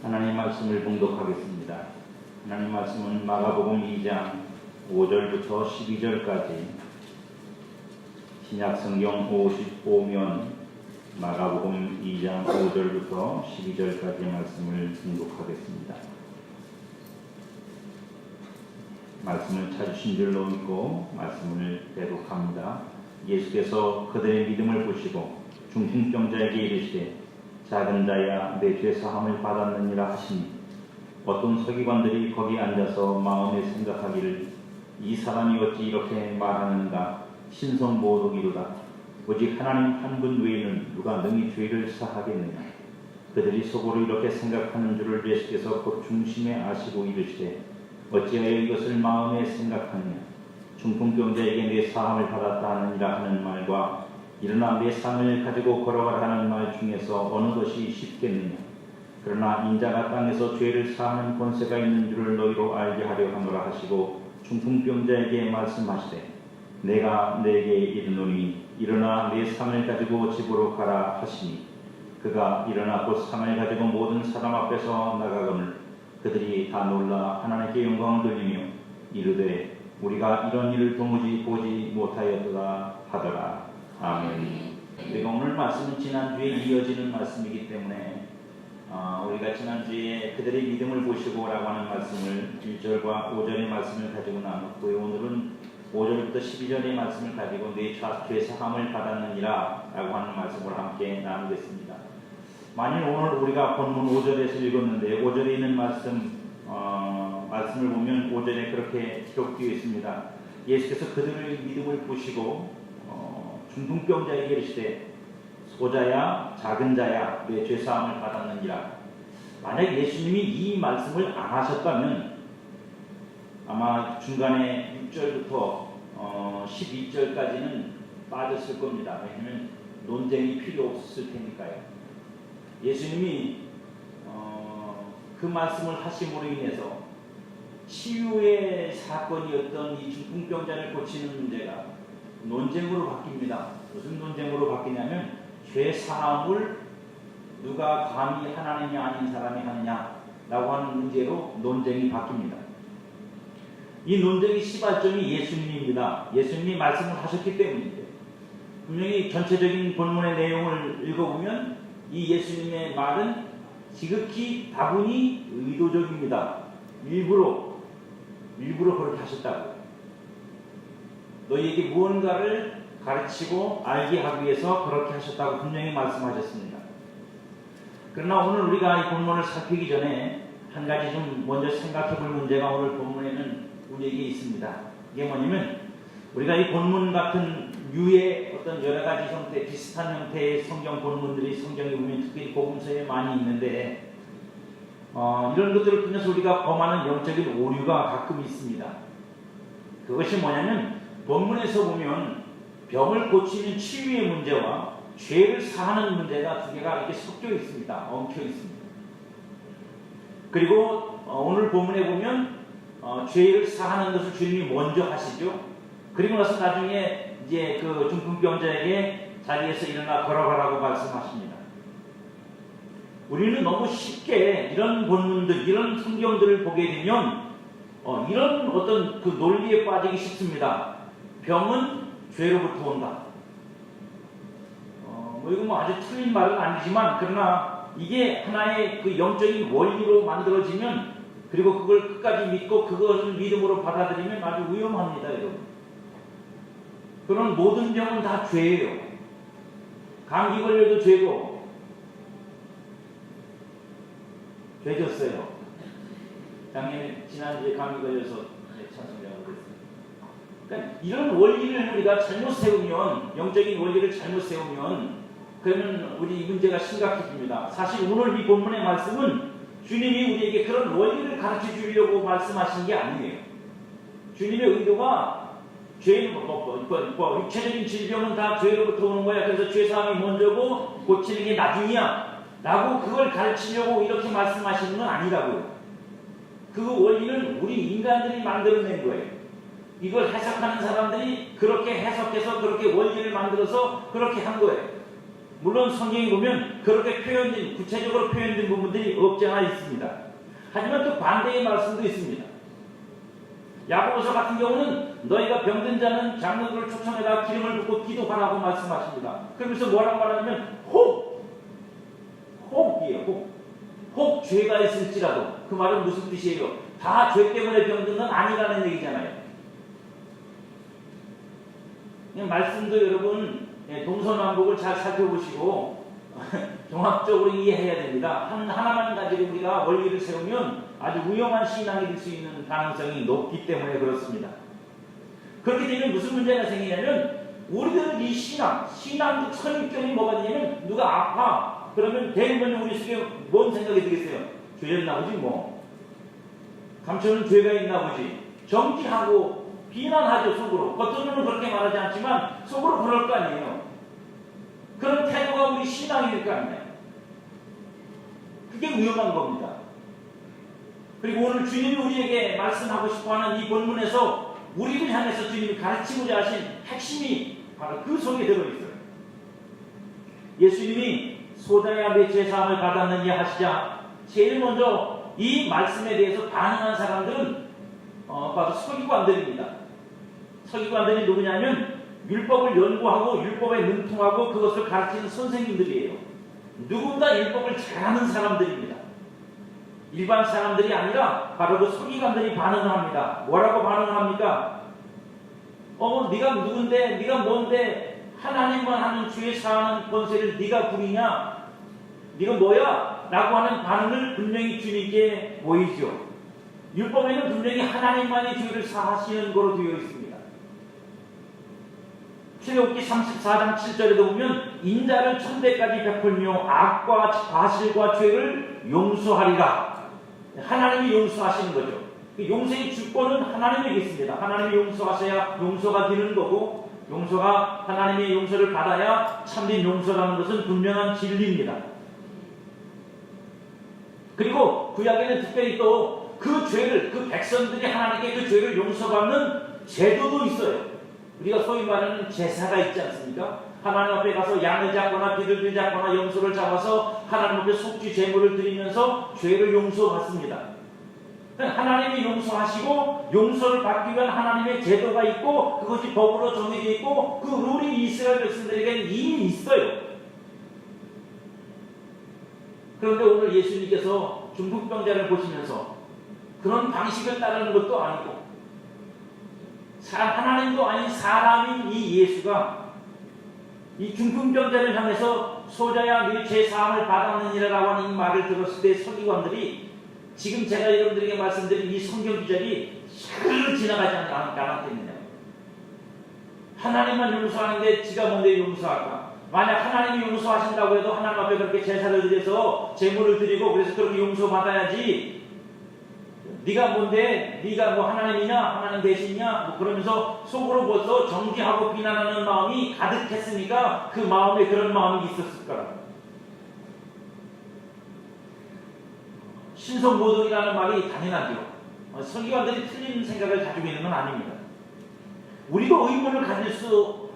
하나님 말씀을 봉독하겠습니다. 하나님 말씀은 마가복음 2장 5절부터 12절까지 신약성경 55면 마가복음 2장 5절부터 12절까지의 말씀을 봉독하겠습니다. 말씀을 찾으신 줄로 믿고 말씀을 대독합니다. 예수께서 그들의 믿음을 보시고 중풍병자에게 이르시되 작은 자야 내 죄 사함을 받았느니라 하시니 어떤 서기관들이 거기 앉아서 마음에 생각하기를 이 사람이 어찌 이렇게 말하는가 신성모독이로다. 오직 하나님 한 분 외에는 누가 능히 죄를 사하겠느냐. 그들이 속으로 이렇게 생각하는 줄을 예수께서 곧 중심에 아시고 이르시되 어찌하여 이것을 마음에 생각하느냐. 중풍병자에게 내 사함을 받았다 하느니라 하는 말과 일어나 내 상을 가지고 걸어가라 하는 말 중에서 어느 것이 쉽겠느냐. 그러나 인자가 땅에서 죄를 사하는 권세가 있는 줄을 너희로 알게 하려 하노라 하시고 중풍병자에게 말씀하시되 내가 내게 이르노니 일어나 내 상을 가지고 집으로 가라 하시니 그가 일어나 곧 상을 가지고 모든 사람 앞에서 나가거늘 그들이 다 놀라 하나님께 영광을 돌리며 이르되 우리가 이런 일을 도무지 보지 못하였도다 하더라. 아멘. 우리가 오늘 말씀은 지난주에 이어지는 말씀이기 때문에 우리가 지난주에 그들의 믿음을 보시고 라고 하는 말씀을 1절과 5절의 말씀을 가지고 나눴고요. 오늘은 5절부터 12절의 말씀을 가지고 내 죄 사함을 받았느니라 라고 하는 말씀을 함께 나누겠습니다. 만일 오늘 우리가 본문 5절에서 읽었는데 5절에 있는 말씀을 보면 5절에 그렇게 기록되어 있습니다. 예수께서 그들의 믿음을 보시고 중풍병자에게 이르시되 소자야 작은 자야 내 죄사함을 받았느니라. 만약 예수님이 이 말씀을 안 하셨다면 아마 중간에 6절부터 12절까지는 빠졌을 겁니다. 왜냐하면 논쟁이 필요 없었을 테니까요. 예수님이 그 말씀을 하심으로 인해서 치유의 사건이었던 이 중풍병자를 고치는 문제가 논쟁으로 바뀝니다. 무슨 논쟁으로 바뀌냐면 죄 사함을 누가 감히 하나님이 아닌 사람이 하느냐라고 하는 문제로 논쟁이 바뀝니다. 이 논쟁의 시발점이 예수님입니다. 예수님이 말씀을 하셨기 때문인데 분명히 전체적인 본문의 내용을 읽어보면 이 예수님의 말은 지극히 다분히 의도적입니다. 일부러 그렇게 하셨다고. 너희에게 무언가를 가르치고 알게 하기 위해서 그렇게 하셨다고 분명히 말씀하셨습니다. 그러나 오늘 우리가 이 본문을 살피기 전에 한 가지 좀 먼저 생각해 볼 문제가 오늘 본문에는 우리에게 있습니다. 이게 뭐냐면 우리가 이 본문 같은 유의 어떤 여러 가지 형태, 비슷한 형태의 성경 본문들이 성경에 보면 특히 복음서에 많이 있는데 이런 것들을 통해서 우리가 범하는 영적인 오류가 가끔 있습니다. 그것이 뭐냐면 본문에서 보면 병을 고치는 치유의 문제와 죄를 사하는 문제가 두 개가 이렇게 섞여 있습니다. 엉켜 있습니다. 그리고 오늘 본문에 보면 죄를 사하는 것을 주님이 먼저 하시죠. 그리고 나서 나중에 이제 그 중풍병자에게 자리에서 일어나 걸어가라고 말씀하십니다. 우리는 너무 쉽게 이런 본문들, 이런 성경들을 보게 되면 이런 어떤 그 논리에 빠지기 쉽습니다. 병은 죄로부터 온다. 이거 아주 틀린 말은 아니지만 그러나 이게 하나의 그 영적인 원리로 만들어지면 그리고 그걸 끝까지 믿고 그것을 믿음으로 받아들이면 아주 위험합니다, 여러분. 그런 모든 병은 다 죄예요. 감기 걸려도 죄고 죄졌어요. 지난주에 감기 걸려서 찬송자가 그랬어요. 그러니까 이런 원리를 우리가 잘못 세우면, 영적인 원리를 잘못 세우면 그러면 우리 이 문제가 심각해집니다. 사실 오늘 이 본문의 말씀은 주님이 우리에게 그런 원리를 가르쳐 주려고 말씀하신 게 아니에요. 주님의 의도가 죄는 육체적인 질병은 다 죄로부터 오는 거야. 그래서 죄사함이 먼저고 고치는 게 나중이야 라고 그걸 가르치려고 이렇게 말씀하시는 건 아니라고요. 그 원리는 우리 인간들이 만들어낸 거예요. 이걸 해석하는 사람들이 그렇게 해석해서 그렇게 원리를 만들어서 그렇게 한 거예요. 물론 성경에 보면 그렇게 표현된, 구체적으로 표현된 부분들이 없지 않아 있습니다. 하지만 또 반대의 말씀도 있습니다. 야고보서 같은 경우는 너희가 병든 자는 장로들을 초청해다 기름을 붓고 기도하라고 말씀하십니다. 그러면서 뭐라고 말하냐면 혹이에요. 혹 죄가 있을지라도. 그 말은 무슨 뜻이에요? 다 죄 때문에 병든 건 아니라는 얘기잖아요. 말씀도 여러분 동서남북을 잘 살펴보시고 종합적으로 이해해야 됩니다. 하나만 가지고 우리가 원리를 세우면 아주 위험한 신앙이 될 수 있는 가능성이 높기 때문에 그렇습니다. 그렇게 되면 무슨 문제가 생기냐면 우리들은 이 신앙적 선입견이 뭐가 되냐면 누가 아파 그러면 대부분 우리 속에 뭔 생각이 들겠어요? 죄였나 보지 뭐. 감춰는 죄가 있나 보지. 정지하고 비난하죠, 속으로. 겉으로는 그렇게 말하지 않지만 속으로 그럴 거 아니에요. 그런 태도가 우리 신앙일 거 아니에요. 그게 위험한 겁니다. 그리고 오늘 주님이 우리에게 말씀하고 싶어하는 이 본문에서 우리를 향해서 주님이 가르치고자 하신 핵심이 바로 그 속에 들어있어요. 예수님이 소자야 내 죄사함을 받았느냐 하시자 제일 먼저 이 말씀에 대해서 반응한 사람들은 바로 서기관들입니다. 서기관들이 누구냐면 율법을 연구하고 율법에 능통하고 그것을 가르치는 선생님들이에요. 누군가 율법을 잘하는 사람들입니다. 일반 사람들이 아니라 바로 그 서기관들이 반응을 합니다. 뭐라고 반응을 합니까? 네가 누군데, 네가 뭔데 하나님만 하는 죄 사하는 권세를 네가 부리냐? 네가 뭐야? 라고 하는 반응을 분명히 주님께 보이죠. 율법에는 분명히 하나님만이 죄를 사하시는 거로 되어 있습니다. 출애굽기 34장 7절에도 보면 인자를 천대까지 베풀며 악과 과실과 죄를 용서하리라. 하나님이 용서하시는 거죠. 용서의 주권은 하나님에게 있습니다. 하나님이 용서하셔야 용서가 되는 거고 용서가 하나님의 용서를 받아야 참된 용서라는 것은 분명한 진리입니다. 그리고 구약에는 특별히 또 그 죄를, 그 백성들이 하나님께 그 죄를 용서받는 제도도 있어요. 우리가 소위 말하는 제사가 있지 않습니까? 하나님 앞에 가서 양을 잡거나 비둘기를 잡거나 염소를 잡아서 하나님 앞에 속죄 제물을 드리면서 죄를 용서받습니다. 하나님이 용서하시고 용서를 받기 위한 하나님의 제도가 있고 그것이 법으로 정해져 있고 그 룰이 이스라엘 백성들에게는 이미 있어요. 그런데 오늘 예수님께서 중풍병자를 보시면서 그런 방식을 따르는 것도 아니고 하나님도 아닌 사람인 이 예수가 이 중풍병자를 향해서 소자야 네 죄 사함을 받았느니라고 하는 이 말을 들었을 때 서기관들이 지금 제가 여러분들에게 말씀드린 이 성경 구절이 슥 지나가지 않았겠느냐. 하나님만 용서하는데 지가 뭔데 용서할까? 만약 하나님이 용서하신다고 해도 하나님 앞에 그렇게 제사를 드려서 제물을 드리고 그래서 그렇게 용서받아야지. 네가 뭔데? 네가 뭐 하나님이냐? 하나님 대신이냐? 뭐 그러면서 속으로 벌써 정죄하고 비난하는 마음이 가득했으니까 그 마음에 그런 마음이 있었을 거라. 신성모독이라는 말이 당연하죠. 서기관들이 틀린 생각을 가지고 있는 건 아닙니다. 우리도 의문을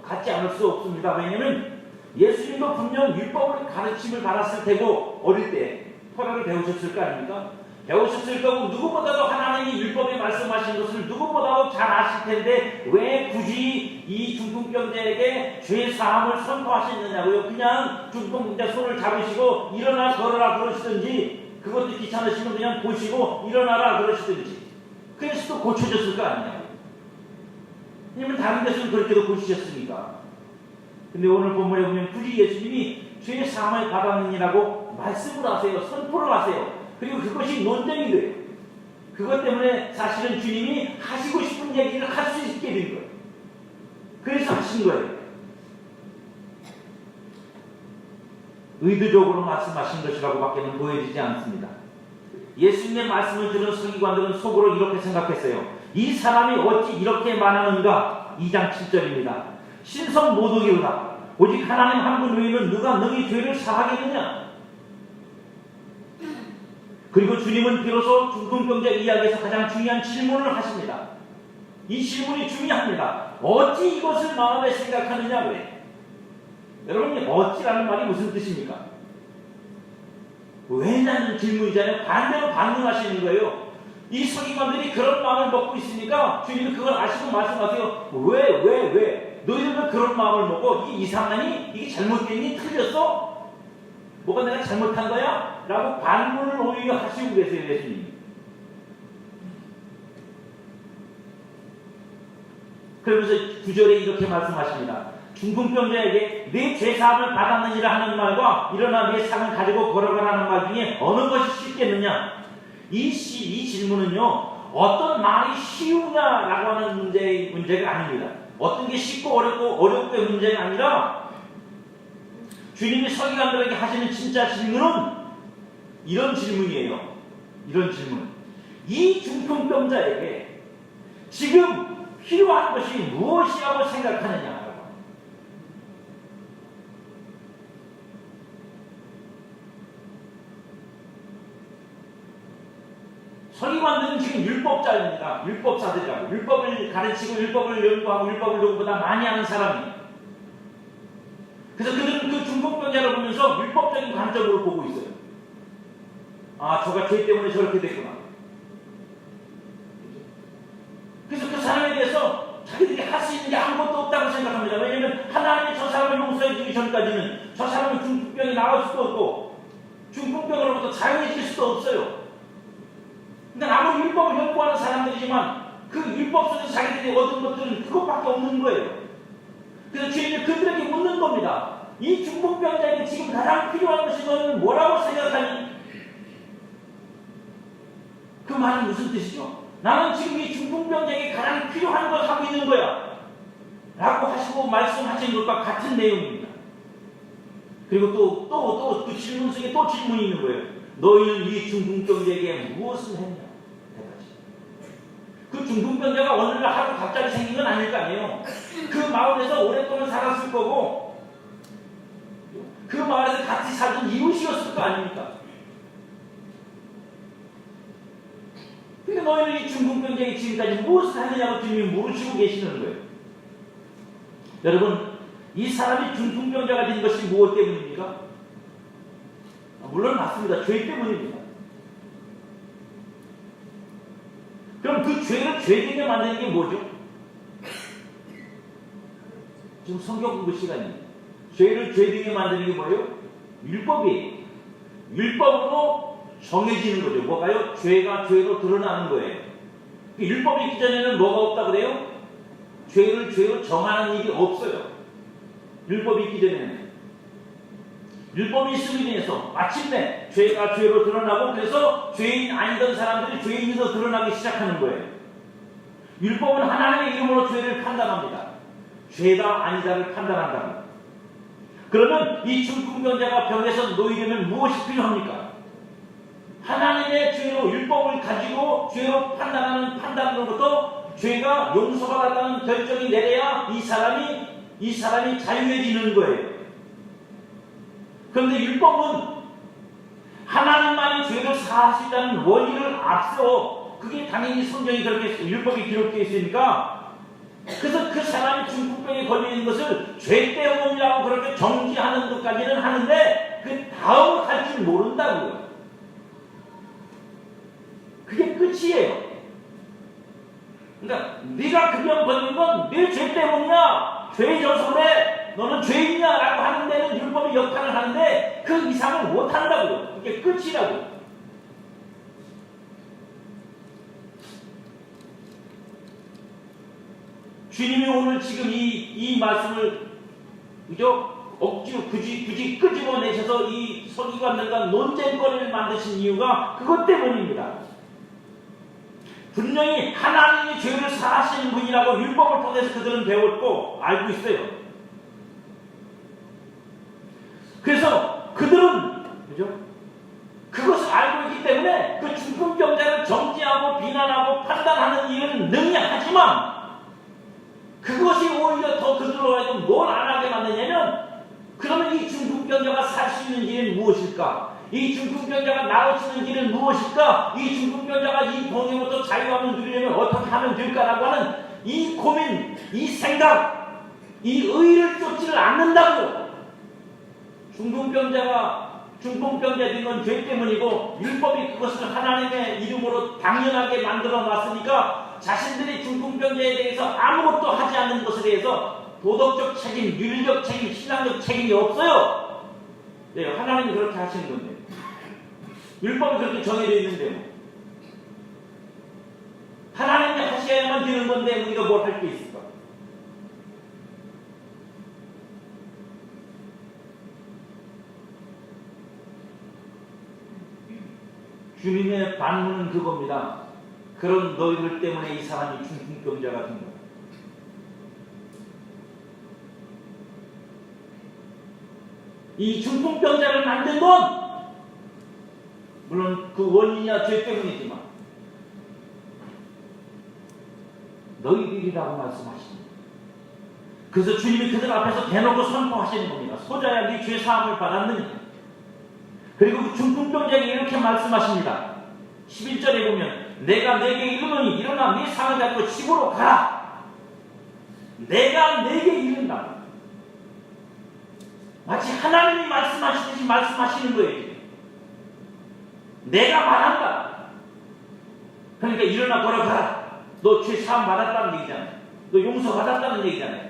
갖지 않을 수 없습니다. 왜냐하면 예수님도 분명 율법을 가르침을 받았을 테고 어릴 때 토라를 배우셨을 거 아닙니까? 배우셨을 거고 누구보다도 하나님이 율법에 말씀하신 것을 누구보다도 잘 아실 텐데 왜 굳이 이 중풍병자에게 죄 사함을 선포하셨느냐고요. 그냥 중풍병자 손을 잡으시고 일어나 걸어라 그러시든지 그것도 귀찮으시면 그냥 보시고 일어나라 그러시든지 그래서 또 고쳐졌을 거 아니냐고. 왜냐면 다른 데서는 그렇게도 고치셨으니까. 근데 오늘 본문에 보면 굳이 예수님이 죄 사함을 받았느니라고 말씀을 하세요. 선포를 하세요. 그리고 그것이 논쟁이 돼요. 그것 때문에 사실은 주님이 하시고 싶은 얘기를 할 수 있게 된 거예요. 그래서 하신 거예요. 의도적으로 말씀하신 것이라고 밖에는 보여지지 않습니다. 예수님의 말씀을 들은 서기관들은 속으로 이렇게 생각했어요. 이 사람이 어찌 이렇게 말하는가? 2장 7절입니다. 신성모독이로다. 오직 하나님 한 분 외에는 누가 능히 죄를 사하겠느냐? 그리고 주님은 비로소 중풍병자 이야기에서 가장 중요한 질문을 하십니다. 이 질문이 중요합니다. 어찌 이것을 마음에 생각하느냐? 왜? 여러분, 어찌라는 말이 무슨 뜻입니까? 왜냐는 질문이잖아요. 반대로 반응하시는 거예요. 이 서기관들이 그런 마음을 먹고 있으니까 주님은 그걸 아시고 말씀하세요. 왜? 너희들 왜 그런 마음을 먹고? 이게 이상하니? 이게 잘못됐니? 틀렸어? 뭐가 내가 잘못한 거야? 라고 반문을 오히려 하시고 계세요, 예수님. 그러면서 9절에 이렇게 말씀하십니다. 중풍병자에게 네 죄사함을 받았느니라 하는 말과 일어나 네 상을 가지고 걸어가라는 말 중에 어느 것이 쉽겠느냐? 이 질문은요, 어떤 말이 쉬우냐라고 하는 문제가 아닙니다. 어떤 게 쉽고 어렵고의 문제가 아니라 주님이 서기관들에게 하시는 진짜 질문은 이런 질문이에요. 이런 질문. 이 중풍병자에게 지금 필요한 것이 무엇이라고 생각하느냐? 서기관들은 지금 율법자입니다. 율법사들이라고. 율법을 가르치고 율법을 연구하고 율법을 누구보다 많이 하는 사람이에요. 그래서 그들은 그 중풍병자를 보면서 율법적인 관점으로 보고 있어요. 아, 저가 죄 때문에 저렇게 됐구나. 그래서 그 사람에 대해서 자기들이 할 수 있는 게 아무것도 없다고 생각합니다. 왜냐하면 하나님이 저 사람을 용서해 주기 전까지는 저 사람은 중풍병이 나올 수도 없고 중풍병으로부터 자유해질 수도 없어요. 그러니까 아무리 율법을 연구하는 사람들이지만 그 율법 속에서 자기들이 얻은 것들은 그것밖에 없는 거예요. 그래서 주님이 그들에게 묻는 겁니다. 이 중풍병자에게 지금 가장 필요한 것이 너는 뭐라고 생각하니? 그 말은 무슨 뜻이죠? 나는 지금 이 중풍병자에게 가장 필요한 걸 하고 있는 거야 라고 하시고 말씀하신 것과 같은 내용입니다. 그리고 또 질문 속에 또 질문이 있는 거예요. 너희는 이 중풍병자에게 무엇을 했냐? 그 중풍병자가 어느 날 하루 갑자기 생긴 건 아닐 거 아니에요. 그 마을에서 오랫동안 살았을 거고 그 마을에서 같이 살던 이웃이었을 거 아닙니까? 근데 너희는 이 중풍병자에게 지금까지 무엇을 하느냐고 주님이 물으시고 계시는 거예요. 여러분, 이 사람이 중풍병자가 된 것이 무엇 때문입니까? 물론 맞습니다. 죄 때문입니다. 그럼 그 죄를 죄되게 만드는 게 뭐죠? 지금 성경 공부 시간입니다. 죄를 죄되게 만드는 게 뭐예요? 율법이에요. 율법으로 정해지는 거죠. 뭐가요? 죄가 죄로 드러나는 거예요. 율법이 있기 전에는 뭐가 없다고 그래요? 죄를 죄로 정하는 일이 없어요. 율법이 있기 전에는. 율법이 있음으로 인해서 마침내 죄가 죄로 드러나고 그래서 죄인 아니던 사람들이 죄인으로 드러나기 시작하는 거예요. 율법은 하나님의 이름으로 죄를 판단합니다. 죄다 아니다를 판단한답니다. 그러면 이 중풍병자가 병에서 놓이려면 무엇이 필요합니까? 하나님의 죄로 율법을 가지고 죄로 판단하는 판단으로부터 죄가 용서받았다는 결정이 내려야 이 사람이 자유해지는 거예요. 그런데 율법은 하나님만이 죄를 사할 수 있다는 원리를 앞세워 그게 당연히 성경이 그렇게 율법이 기록되어 있으니까 그래서 그 사람이 중풍병에 걸리는 것을 죄 때문이라고 그렇게 정지하는 것까지는 하는데 그 다음을 할 줄 모른다고요. 그게 끝이에요. 그러니까 네가 그 병 걸린 건 네 죄 때문이야. 죄 져서 그래. 너는 죄인이야 라고 하는 데는 율법이 역할을 하는데 그 이상을 못한다고요. 그게 끝이라고. 주님이 오늘 지금 이 말씀을 그죠? 억지로 굳이 끄집어내셔서 이 서기관들과 논쟁거리를 만드신 이유가 그것 때문입니다. 분명히 하나님이 죄를 사하시는 분이라고 율법을 통해서 그들은 배웠고 알고 있어요. 그래서 그들은 그죠? 그것을 알고 있기 때문에 그 중풍병자를 정죄하고 비난하고 판단하는 일은 능력하지만 그것이 오히려 더 그들로 하여금 뭘 안 하게 만드냐면 그러면 이 중풍병자가 살 수 있는 길은 무엇일까? 이 중풍병자가 나올 수 있는 길은 무엇일까? 이 중풍병자가 이 병에부터 자유함을 누리려면 어떻게 하면 될까라고 하는 이 고민, 이 생각, 이 의의를 쫓지를 않는다고요. 중풍병자 된 건 죄 때문이고 율법이 그것을 하나님의 이름으로 당연하게 만들어 놨으니까 자신들이 중풍병자에 대해서 아무것도 하지 않는 것에 대해서 도덕적 책임, 윤리적 책임, 신앙적 책임이 없어요. 네, 하나님이 그렇게 하시는 건데 율법이 그렇게 정해져 있는데 뭐. 하나님이 하셔야만 되는 건데 우리가 뭘 할 게 있을까? 주님의 반문은 그겁니다. 그런 너희들 때문에 이 사람이 중풍병자가 된 거야. 이 중풍병자를 만든 건 물론 그 원인이야 죄 때문이지만 너희들이라고 말씀하십니다. 그래서 주님이 그들 앞에서 대놓고 선포하시는 겁니다. 소자야 네 죄 사함을 받았느냐. 그리고 그 중풍병자에게 이렇게 말씀하십니다. 11절에 보면 내가 내게 이르노니 일어나 네 상을 가지고 집으로 가라. 내가 내게 이른다. 마치 하나님이 말씀하시듯이 말씀하시는 거예요. 내가 말한다. 그러니까 일어나 걸어가라. 너 죄 사함 받았다는 얘기잖아요. 너 용서 받았다는 얘기잖아요.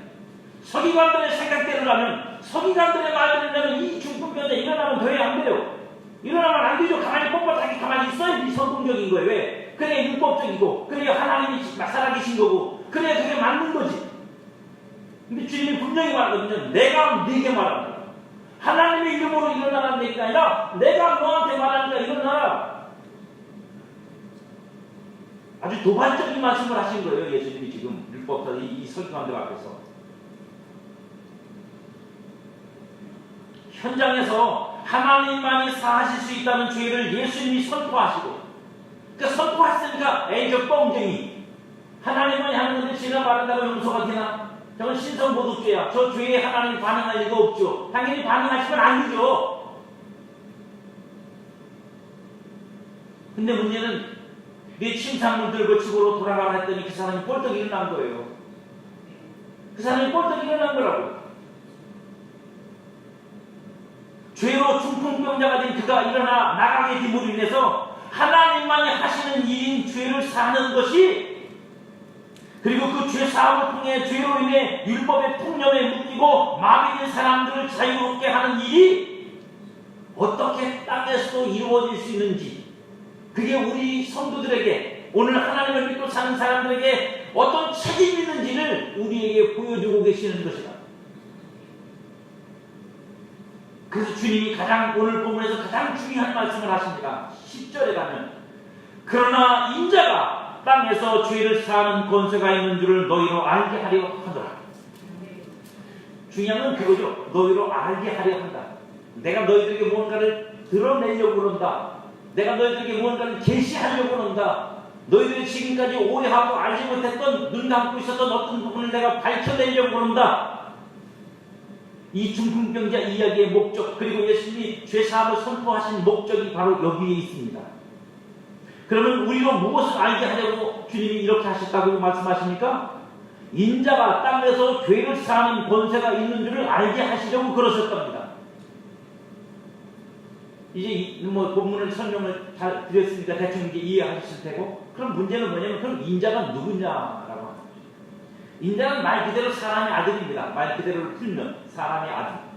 서기관들의 생각대로라면 서기관들의 말대로라면 이 중풍병자 일어나면 돼 안 돼요. 일어나면 안 되죠. 가만히 뻣뻣하게 가만히 있어야지 성공적인 거예요. 왜? 그래 율법적이고 그래 하나님이 살아계신 거고 그래 그게 맞는 거지. 근데 주님이 분명히 말하거든요. 내가 네게 말한다. 하나님의 이름으로 일어나라는 얘기가 아니라 내가 너한테 말하니까 일어나라. 아주 도발적인 말씀을 하신 거예요. 예수님이 지금 율법사 이 서기관들 앞에서. 현장에서 하나님만이 사하실 수 있다는 죄를 예수님이 선포하시고 그러니까 선포했으니까 에이 저 뻥쟁이 하나님만이 하는 건데 제가 말한다고 용서가 되나? 저건 신성모독죄야. 저 죄에 하나님이 반응할 리가 없죠. 당연히 반응하시면 안 되죠. 근데 문제는 내 침상문 들고 집으로 돌아가라 했더니 그 사람이 뻘떡 일어난 거예요. 그 사람이 뻘떡 일어난 거라고. 죄로 중풍병자가 된 그가 일어나 나가게 됨으로 인해서 하나님만이 하시는 일인 죄를 사는 것이 그리고 그 죄 사함을 통해 죄로 인해 율법의 통념에 묶이고 마비된 사람들을 자유롭게 하는 일이 어떻게 땅에서도 이루어질 수 있는지 그게 우리 성도들에게 오늘 하나님을 믿고 사는 사람들에게 어떤 책임이 있는지를 우리에게 보여주고 계시는 것이다. 그래서 주님이 오늘 본문에서 가장 중요한 말씀을 하십니다. 10절에 가면 그러나 인자가 땅에서 죄를 사하는 권세가 있는 줄을 너희로 알게 하려 하더라. 중요한 건 그거죠. 너희로 알게 하려 한다. 내가 너희들에게 무언가를 드러내려고 그런다. 내가 너희들에게 무언가를 계시하려고 그런다. 너희들이 지금까지 오해하고 알지 못했던 눈 감고 있었던 어떤 부분을 내가 밝혀내려고 그런다. 이 중풍병자 이야기의 목적 그리고 예수님이 죄사함을 선포하신 목적이 바로 여기에 있습니다. 그러면 우리로 무엇을 알게 하려고 주님이 이렇게 하셨다고 말씀하십니까? 인자가 땅에서 죄를 사하는 권세가 있는 줄을 알게 하시려고 그러셨답니다. 이제 뭐 본문을 설명을 잘 드렸으니까 대충 이제 이해하셨을 테고 그럼 문제는 뭐냐면 그럼 인자가 누구냐라고 합니다. 인자는 말 그대로 사람의 아들입니다. 말 그대로를 풀면 사람의 아들.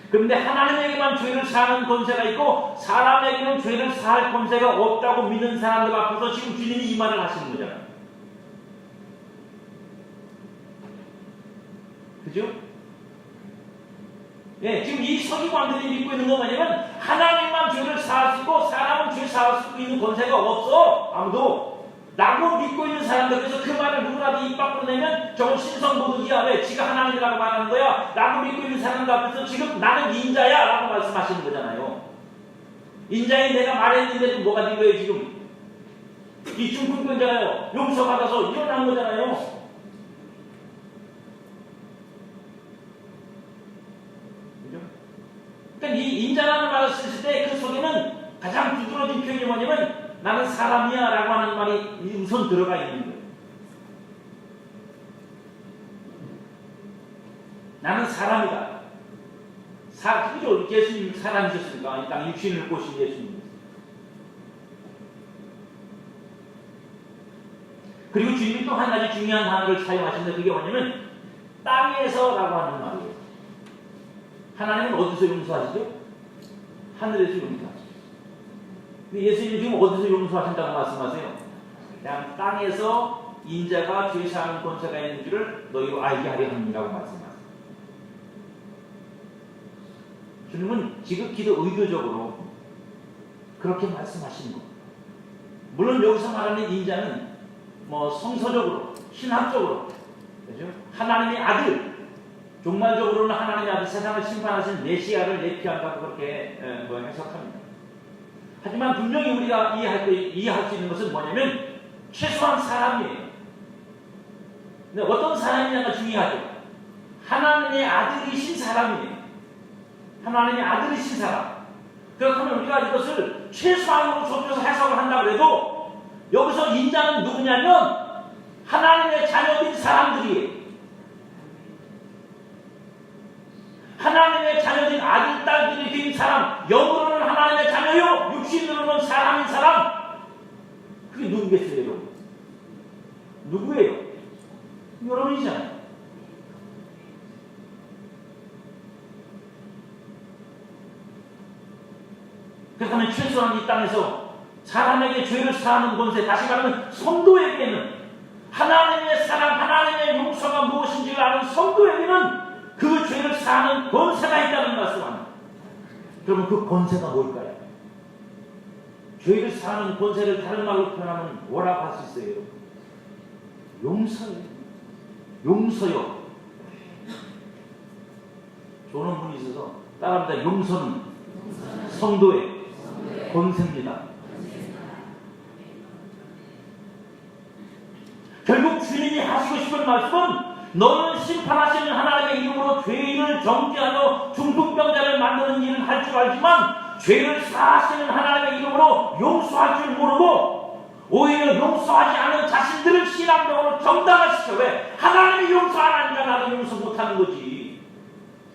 그런데 하나님에게만 죄를 사하는 권세가 있고 사람에게는 죄를 사할 권세가 없다고 믿는 사람들 앞에서 지금 주님이 이 말을 하시는 거잖아요. 그죠? 예, 지금 이 서기관들이 믿고 있는 건 뭐냐면 하나님만 죄를 사할 수 있고 사람은 죄 사할 수 있는 권세가 없어. 아무도. 라고 믿고 있는 사람들께서 그 말을 누구라도 입 밖으로 내면 저건 신성모독이야. 왜? 지가 하나님이라고 말하는 거야. 라고 믿고 있는 사람들 앞에서 지금 나는 인자야 라고 말씀하시는 거잖아요. 인자인 내가 말했는데도 뭐가 된 거예요 지금? 이 중풍병자가요 용서받아서 일어난 거잖아요. 그죠? 그러니까 이 인자라는 말을 쓰실 때 그 속에는 가장 두드러진 표현이 뭐냐면 나는 사람이야 라고 하는 말이 우선 들어가 있는 거예요. 나는 사람이다. 그죠? 예수님 사람이셨으니까 이 땅 육신을 보신 예수님. 그리고 주님이 또 한 가지 중요한 단어를 사용하시는데 그게 뭐냐면 땅에서라고 하는 말이에요. 하나님은 어디서 용서하시죠? 하늘에서 용서하시죠. 근데 예수님은 지금 어디서 용서하신다고 말씀하세요? 그냥 땅에서 인자가 죄 사하는 권세가 있는 줄을 너희로 알게 하려 함이라고 말씀하세요. 주님은 지극히도 의도적으로 그렇게 말씀하시는 거예요. 물론 여기서 말하는 인자는 뭐 성서적으로, 신학적으로, 그죠? 하나님의 아들, 종말적으로는 하나님의 아들, 세상을 심판하신 메시아를 내피한다고 그렇게 해석합니다. 하지만 분명히 우리가 이해할 수 있는 것은 뭐냐면 최소한 사람이에요. 근데 어떤 사람이냐가 중요하죠. 하나님의 아들이신 사람이에요. 하나님의 아들이신 사람. 그렇다면 우리가 이것을 최소한으로 좁혀서 해석을 한다고 해도 여기서 인자는 누구냐면 하나님의 자녀인 사람들이에요. 하나님의 자녀인 아들, 딸들이 된 사람, 영으로는 하나님의 자녀요, 육신으로는 사람인 사람. 그게 누구겠어요, 여러분? 누구예요? 여러분이잖아요. 그렇다면 최소한 이 땅에서 사람에게 죄를 사하는 권세, 다시 말하면 성도에게는 하나님의 사랑, 하나님의 용서가 무엇인지를 아는 성도에게는 그 죄를 사하는 권세가 있다는 말씀입니다. 그러면 그 권세가 뭘까요? 죄를 사하는 권세를 다른 말로 표현하면 뭐라고 할 수 있어요? 용서요. 용서요. 좋은 분이 있어서 따라합니다. 용서는 성도의 권세입니다. 결국 주님이 하시고 싶은 말씀은 너는 심판하시는 하나님의 이름으로 죄인을 정죄하여 중풍병자를 만드는 일을 할 줄 알지만 죄를 사하시는 하나님의 이름으로 용서할 줄 모르고 오히려 용서하지 않은 자신들을 신앙적으로 정당화시켜. 왜? 하나님이 용서 안 하니까 나는 용서 못하는 거지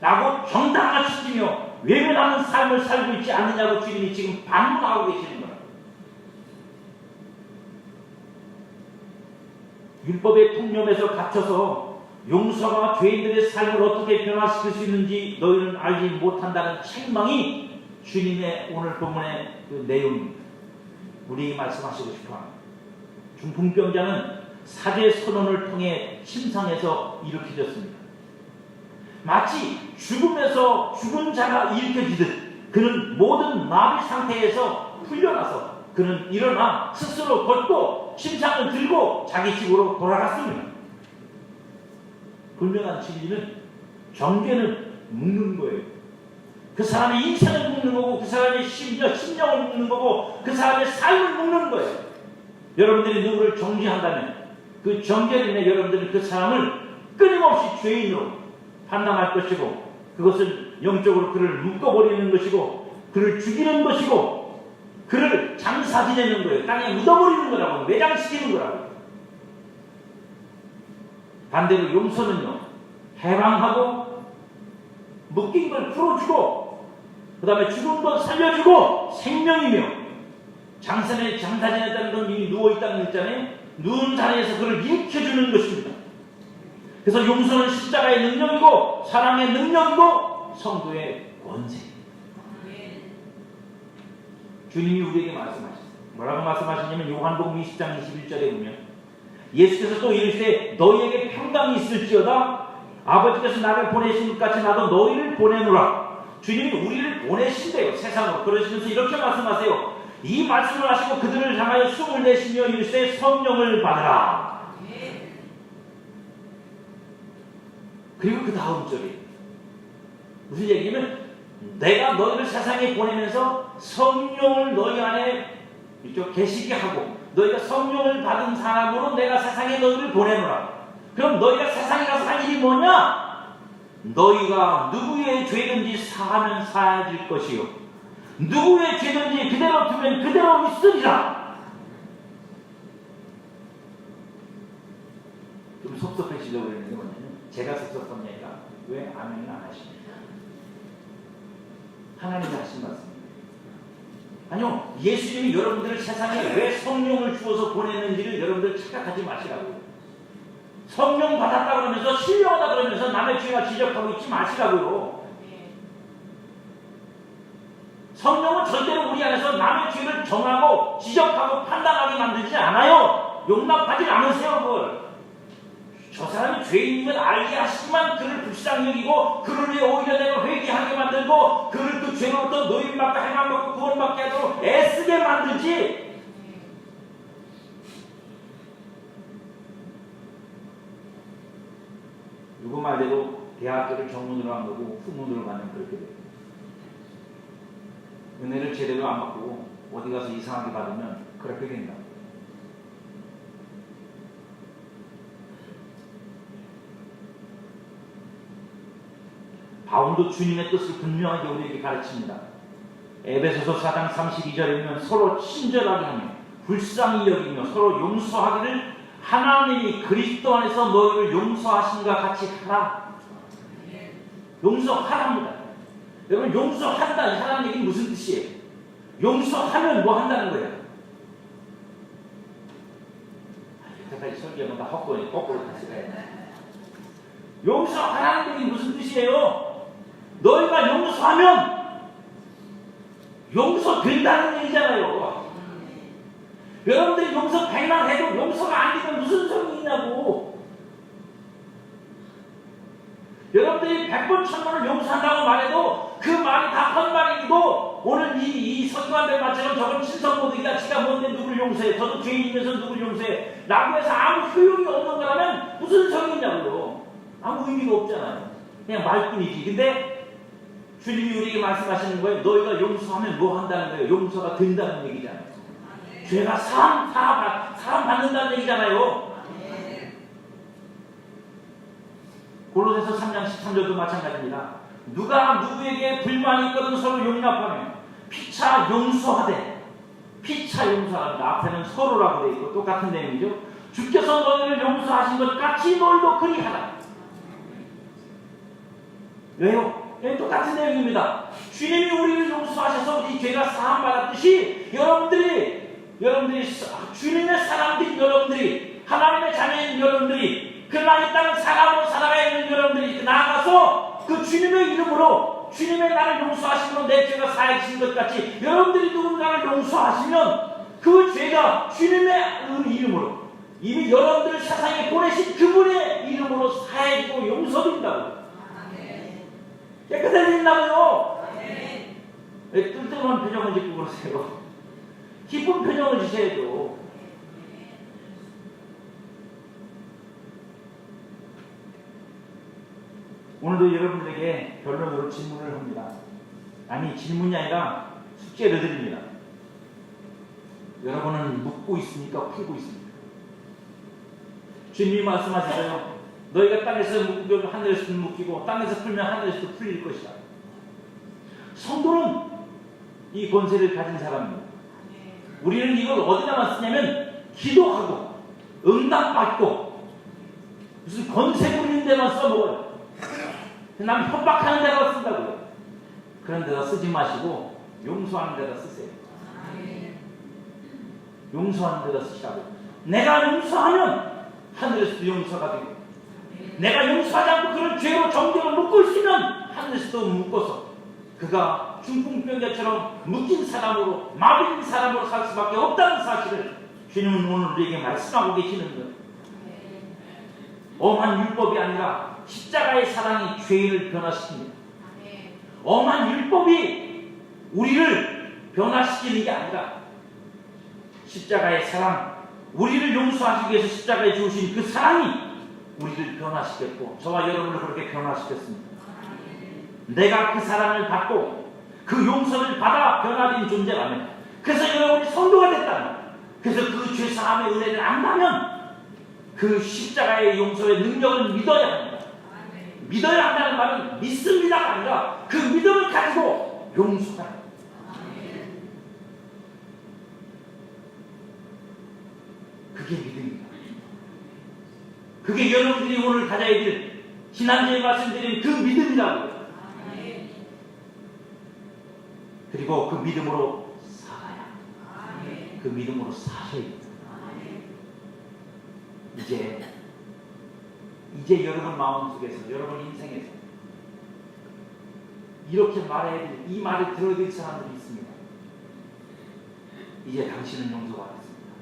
라고 정당화시키며 외면하는 삶을 살고 있지 않느냐고 주님이 지금 반문하고 계시는 거예요. 율법의 통념에서 갇혀서 용서가 죄인들의 삶을 어떻게 변화시킬 수 있는지 너희는 알지 못한다는 책망이 주님의 오늘 본문의 그 내용입니다. 우리에게 말씀하시고 싶어합니다. 중풍병자는 사제 선언을 통해 침상에서 일으켜졌습니다. 마치 죽음에서 죽은 자가 일으켜지듯 그는 모든 마비 상태에서 풀려나서 그는 일어나 스스로 걷고 침상을 들고 자기 집으로 돌아갔습니다. 분명한 진리는 정죄는 묶는 거예요. 그 사람의 인생을 묶는 거고 그 사람의 심령을 묶는 거고 그 사람의 삶을 묶는 거예요. 여러분들이 누구를 정죄한다면 그 정죄로 인해 여러분들은 그 사람을 끊임없이 죄인으로 판단할 것이고 그것은 영적으로 그를 묶어버리는 것이고 그를 죽이는 것이고 그를 장사 지내는 거예요. 땅에 묻어버리는 거라고, 매장시키는 거라고. 반대로 용서는요, 해방하고 묶인 걸 풀어주고 그 다음에 죽은 걸 살려주고 생명이며 장사 지냈다는 건 이미 누워있다는 거 있잖아요. 누운 자리에서 그를 일으켜주는 것입니다. 그래서 용서는 십자가의 능력이고 사랑의 능력이고 성도의 권세. 주님이 우리에게 말씀하셨어요. 뭐라고 말씀하시냐면 요한복음 20장 21절에 보면 예수께서 또 이르시되 너희에게 평강이 있을지어다 아버지께서 나를 보내신 것 같이 나도 너희를 보내노라. 주님이 우리를 보내신대요. 세상으로. 그러시면서 이렇게 말씀하세요. 이 말씀을 하시고 그들을 향하여 숨을 내쉬며 이르시되 성령을 받으라. 그리고 그 다음 절에 무슨 얘기냐면 내가 너희를 세상에 보내면서 성령을 너희 안에 계시게 하고 너희가 성령을 받은 사람으로 내가 세상에 너희를 보내노라. 그럼 너희가 세상에 가서 할 일이 뭐냐? 너희가 누구의 죄든지 사하면 사해질 것이요 누구의 죄든지 그대로 두면 그대로 있으리라. 좀 섭섭해지려고 그랬는데 뭐냐면 제가 섭섭합니까? 왜 아멘을 안 하십니까? 하나님이 하신 말씀입니다. 아니요, 예수님이 여러분들을 세상에 왜 성령을 주어서 보냈는지를 여러분들 착각하지 마시라고요. 성령 받았다 그러면서 신령하다 그러면서 남의 죄가 지적하고 있지 마시라고요. 성령은 절대로 우리 안에서 남의 죄를 정하고 지적하고 판단하게 만들지 않아요. 용납하지 않으세요. 그걸. 저 사람이 죄인인 걸 알게 하시지만 그를 불쌍히 여기고 그를 위해 오히려 내가 회개하게 만들고 그를 그 죄로부터 노임받고 해방받고 구원받게 하도록 애쓰게 만들지. 누구 말대로 대학교를 정문으로 안 가고 후문으로 가면 그렇게 돼요. 은혜를 제대로 안 받고 어디 가서 이상하게 받으면 그렇게 된다. 바울도 주님의 뜻을 분명하게 우리에게 가르칩니다. 에베소서 4장 32절에 보면 서로 친절하게 하며 불쌍히 여기며 서로 용서하기를 하나님이 그리스도 안에서 너희를 용서하신과 같이 하라. 용서하랍니다. 여러분, 용서한다 이 하라는 얘기는 무슨 뜻이에요? 용서하면 뭐 한다는 거예요? 여태까지 설교하면 다 헛거니 거꾸로 갔어요. 용서하라는 얘기는 무슨 뜻이에요? 너희가 용서하면 용서된다는 얘기잖아요. 여러분들이 용서 100만 해도 용서가 안 되면 무슨 소용이 있냐고. 여러분들이 100번 1000번을 용서한다고 말해도 그 말이 다 헛말이고 오늘 이 서기관들 말처럼 저건 신성모독이다. 지가 뭔데 누굴 용서해. 저도 죄인이면서 누굴 용서해. 라고 해서 아무 효용이 없는 거라면 무슨 소용이 있냐고요. 아무 의미가 없잖아요. 그냥 말뿐이지. 근데 주님이 우리에게 말씀하시는 거예요. 너희가 용서하면 뭐 한다는 거예요? 용서가 된다는 얘기잖아요. 죄가 사함 받는다는 얘기잖아요. 골로새서 3장 13절도 마찬가지입니다. 누가 누구에게 불만이 있거든 서로 용납하며 피차 용서하되. 피차 용서합니다. 앞에는 서로라고 되어 있고 똑같은 내용이죠. 주께서 너희를 용서하신 것 같이 너희도 그리하라. 왜요? 똑같은 내용입니다. 주님이 우리를 용서하셔서 우리 죄가 사함받았듯이 여러분들이 주님의 사람들인 여러분들이 하나님의 자녀인 여러분들이 그러나 이 땅은 사람으로 살아가 있는 여러분들이 나아가서 그 주님의 이름으로 주님의 나를 용서하심으로 내 죄가 사해진 것 같이 여러분들이 누군가를 용서하시면 그 죄가 주님의 이름으로 이미 여러분들을 세상에 보내신 그분의 이름으로 사해지고 용서된다고. 깨끗해진다고요. 왜 뜰뜰한 표정을 짓고 그러세요? 기쁜 표정을 지셔야죠. 오늘도 여러분들에게 결론으로 질문을 합니다. 아니, 질문이 아니라 숙제를 드립니다. 여러분은 묻고 있습니까? 풀고 있습니까? 주님이 말씀하셨어요. 너희가 땅에서 묶으면 하늘에서 묶이고 땅에서 풀면 하늘에서 풀릴 것이다. 성도는 이 권세를 가진 사람입니다. 우리는 이걸 어디다만 쓰냐면 기도하고 응답받고 무슨 권세 부리는 데만 써먹어요. 남 협박하는 데다 쓴다고요. 그런 데다 쓰지 마시고 용서하는 데다 쓰세요. 용서하는 데다 쓰시라고. 내가 용서하면 하늘에서도 용서가 되고 내가 용서하지 않고 그런 죄로 정죄로 묶고 있으면 하늘에서도 묶어서 그가 중풍병자처럼 묶인 사람으로 마비인 사람으로 살 수밖에 없다는 사실을 주님은 오늘 우리에게 말씀하고 계시는 거예요. 엄한 율법이 아니라 십자가의 사랑이 죄를 변화시킵니다. 엄한 율법이 우리를 변화시키는 게 아니라 십자가의 사랑, 우리를 용서하시기 위해서 십자가에 주신 그 사랑이 우리를 변화시켰고 저와 여러분을 그렇게 변화시켰습니다. 내가 그 사랑을 받고 그 용서를 받아 변화된 존재라면, 그래서 여러분이 성도가 됐다면, 그래서 그 죄사함의 은혜를 안다면 그 십자가의 용서의 능력을 믿어야 합니다. 믿어야 한다는 말은 믿습니다가 아니라 그 믿음을 가지고 용서하라. 그게 믿음입니다. 그게 여러분들이 오늘 가져야 될 지난주에 말씀드린 그 믿음이라고요. 그리고 그 믿음으로 살아야, 그 믿음으로 사셔야 됩니다. 이제 여러분 마음속에서, 여러분 인생에서 이렇게 말해야 될, 이 말을 들어야 될 사람들이 있습니다. 이제 당신은 용서받았습니다.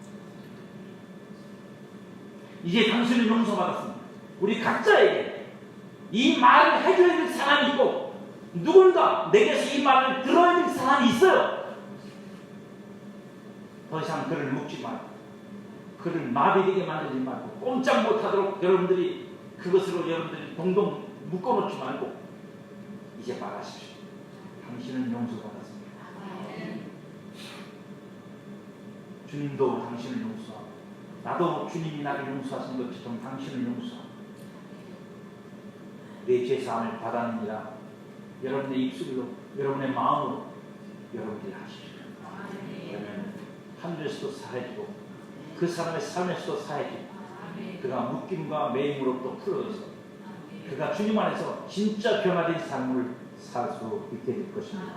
이제 당신은 용서받았습니다. 우리 각자에게 이 말을 해줘야 될 사람이 있고, 누군가 내게서 이 말을 들어야 될 사람이 있어요. 더 이상 그를 묶지 말고, 그를 마비되게 만들지 말고, 꼼짝 못하도록 여러분들이 그것으로 여러분들이 동동 묶어놓지 말고 이제 말하십시오. 당신은 용서받았습니다. 주님도 당신을 용서하고, 나도 주님이 나를 용서하신 것처럼 당신을 용서하고, 내 죄사함을 받았느니라 여러분의 입술로, 여러분의 마음으로 여러분들이 하십시오. 그러면 하늘에서도 사해지고 그 사람의 삶에서도 사해지고, 그가 묶임과 매임으로부터 풀어져서 그가 주님 안에서 진짜 변화된 삶을 살 수 있게 될 것입니다.